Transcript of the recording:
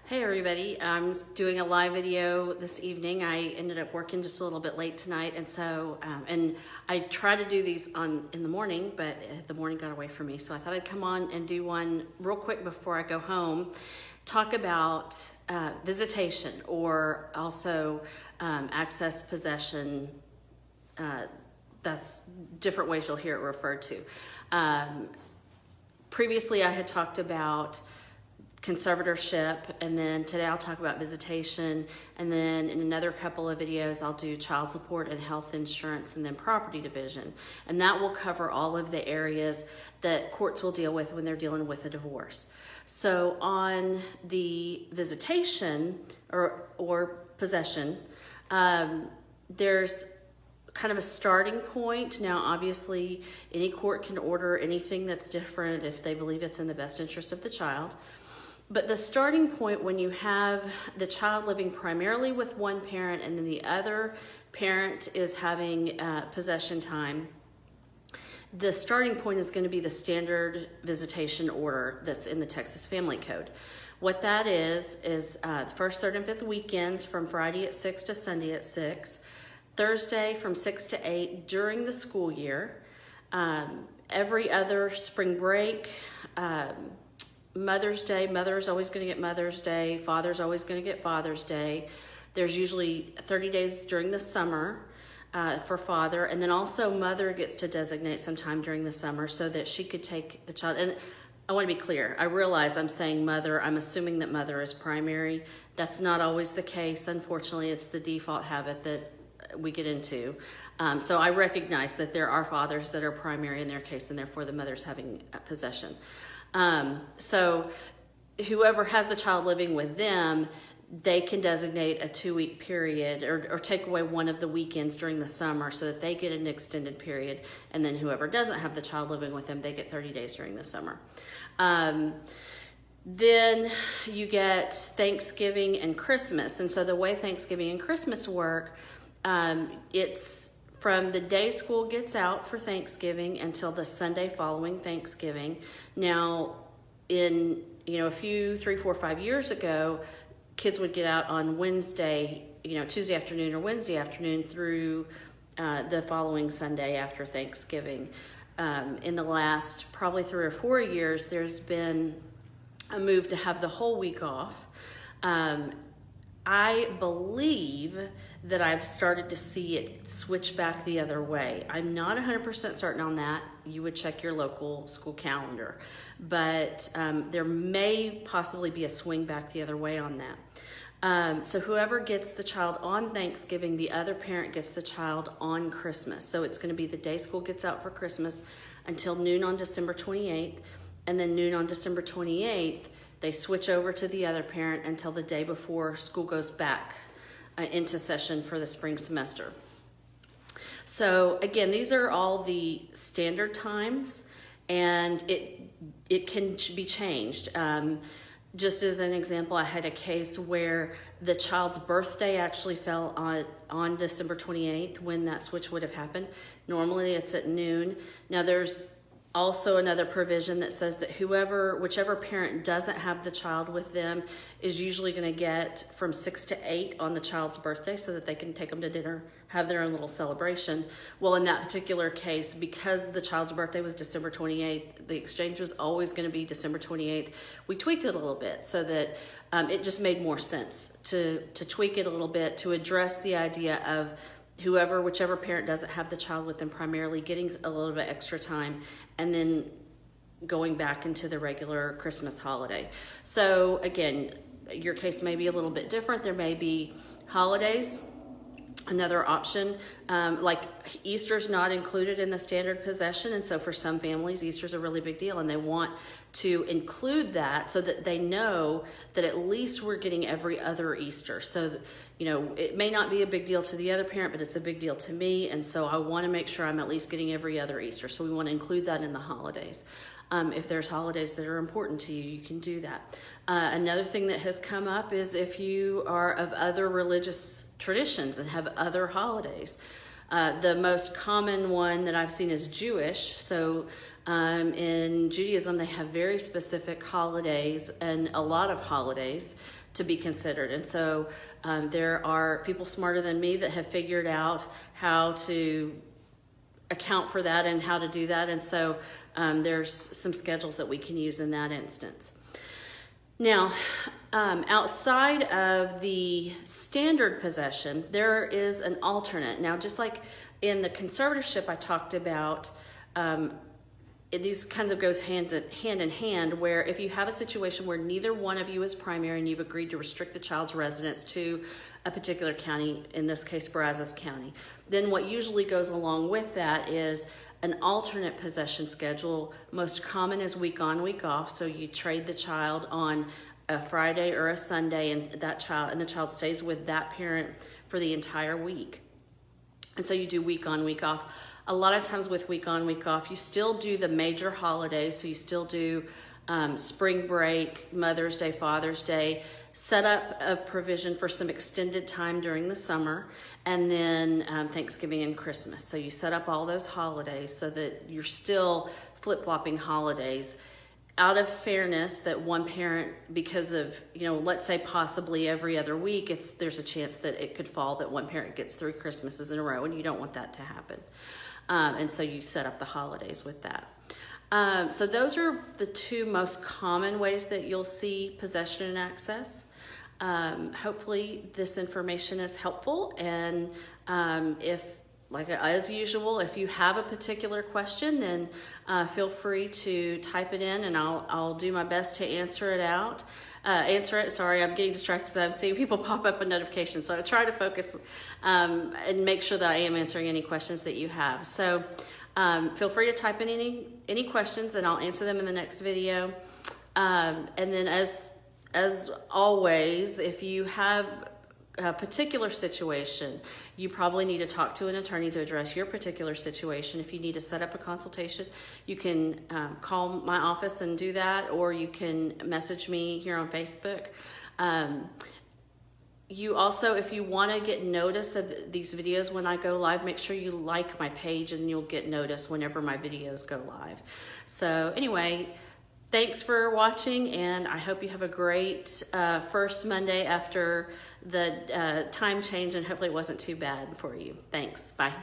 Hey everybody, I'm doing a live video this evening. I ended up working just a little bit late tonight, and so and I try to do these in the morning, but the morning got away from me. So I thought I'd come on and do one real quick before I go home. Talk about visitation, or also access, possession. That's different ways you'll hear it referred to. Previously I had talked about conservatorship, and then today I'll talk about visitation, and then in another couple of videos I'll do child support and health insurance, and then property division, and that will cover all of the areas that courts will deal with when they're dealing with a divorce. So on the visitation or possession, there's kind of a starting point. Now obviously any court can order anything that's different if they believe it's in the best interest of the child. But the starting point, when you have the child living primarily with one parent and then the other parent is having possession time, the starting point is going to be the standard visitation order that's in the Texas Family Code. What that is first, third, and fifth weekends from Friday at 6 to Sunday at 6, Thursday from 6 to 8 during the school year, every other spring break, Mother's Day, mother's always going to get Mother's Day, father's always going to get Father's Day. There's usually 30 days during the summer for father, and then also mother gets to designate some time during the summer so that she could take the child. And I want to be clear, I realize I'm saying mother, I'm assuming that mother is primary. That's not always the case. Unfortunately, it's the default habit that we get into. So I recognize that there are fathers that are primary in their case, and therefore the mother's having possession. So whoever has the child living with them, they can designate a 2-week period or take away one of the weekends during the summer so that they get an extended period. And then whoever doesn't have the child living with them, they get 30 days during the summer. Then you get Thanksgiving and Christmas. And so the way Thanksgiving and Christmas work, it's from the day school gets out for Thanksgiving until the Sunday following Thanksgiving. Now, in a few 3, 4, 5 years ago, kids would get out on Wednesday, Tuesday afternoon or Wednesday afternoon through the following Sunday after Thanksgiving. In the last probably 3 or 4 years, there's been a move to have the whole week off. I believe that I've started to see it switch back the other way. I'm not 100% certain on that. You would check your local school calendar. But there may possibly be a swing back the other way on that. So whoever gets the child on Thanksgiving, the other parent gets the child on Christmas. So it's going to be the day school gets out for Christmas until noon on December 28th. And then noon on December 28th, they switch over to the other parent until the day before school goes back into session for the spring semester. So again, these are all the standard times, and it can be changed. Just as an example, I had a case where the child's birthday actually fell on December 28th when that switch would have happened. Normally it's at noon. Now there's also another provision that says that whichever parent doesn't have the child with them is usually going to get from 6 to 8 on the child's birthday so that they can take them to dinner, have their own little celebration. Well, in that particular case, because the child's birthday was December 28th, the exchange was always going to be December 28th. We tweaked it a little bit so that it just made more sense to tweak it a little bit to address the idea of whichever parent doesn't have the child with them primarily getting a little bit extra time and then going back into the regular Christmas holiday. So again, your case may be a little bit different. There may be holidays, another option, like Easter's not included in the standard possession, and so for some families Easter's a really big deal and they want to include that so that they know that at least we're getting every other Easter. So it may not be a big deal to the other parent, but it's a big deal to me, and so I want to make sure I'm at least getting every other Easter. So we want to include that in the holidays. If there's holidays that are important to you, you can do that. Another thing that has come up is if you are of other religious traditions and have other holidays. The most common one that I've seen is Jewish. So In Judaism, they have very specific holidays and a lot of holidays to be considered. And so there are people smarter than me that have figured out how to account for that and how to do that. And so there's some schedules that we can use in that instance. Now, outside of the standard possession, there is an alternate. Now, just like in the conservatorship I talked about, these kind of goes hand in hand, where if you have a situation where neither one of you is primary and you've agreed to restrict the child's residence to a particular county, in this case Brazos County, then what usually goes along with that is an alternate possession schedule. Most common is week on, week off. So you trade the child on a Friday or a Sunday, and the child stays with that parent for the entire week. And so you do week on, week off. A lot of times with week on, week off, you still do the major holidays. So you still do spring break, Mother's Day, Father's Day, set up a provision for some extended time during the summer, and then Thanksgiving and Christmas. So you set up all those holidays so that you're still flip-flopping holidays. Out of fairness that one parent, because of, let's say possibly every other week, there's a chance that it could fall that one parent gets 3 Christmases in a row, and you don't want that to happen. And so you set up the holidays with that. So those are the 2 most common ways that you'll see possession and access. Hopefully this information is helpful, and as usual, if you have a particular question, then feel free to type it in, and I'll do my best to answer it. Sorry, I'm getting distracted because I'm seeing people pop up a notification, so I try to focus and make sure that I am answering any questions that you have. So feel free to type in any questions, and I'll answer them in the next video. And then as always, if you have a particular situation, you probably need to talk to an attorney to address your particular situation. If you need to set up a consultation, you can call my office and do that, or you can message me here on Facebook. You also, if you want to get notice of these videos when I go live, make sure you like my page and you'll get notice whenever my videos go live. So anyway, thanks for watching, and I hope you have a great first Monday after the time change, and hopefully it wasn't too bad for you. Thanks. Bye.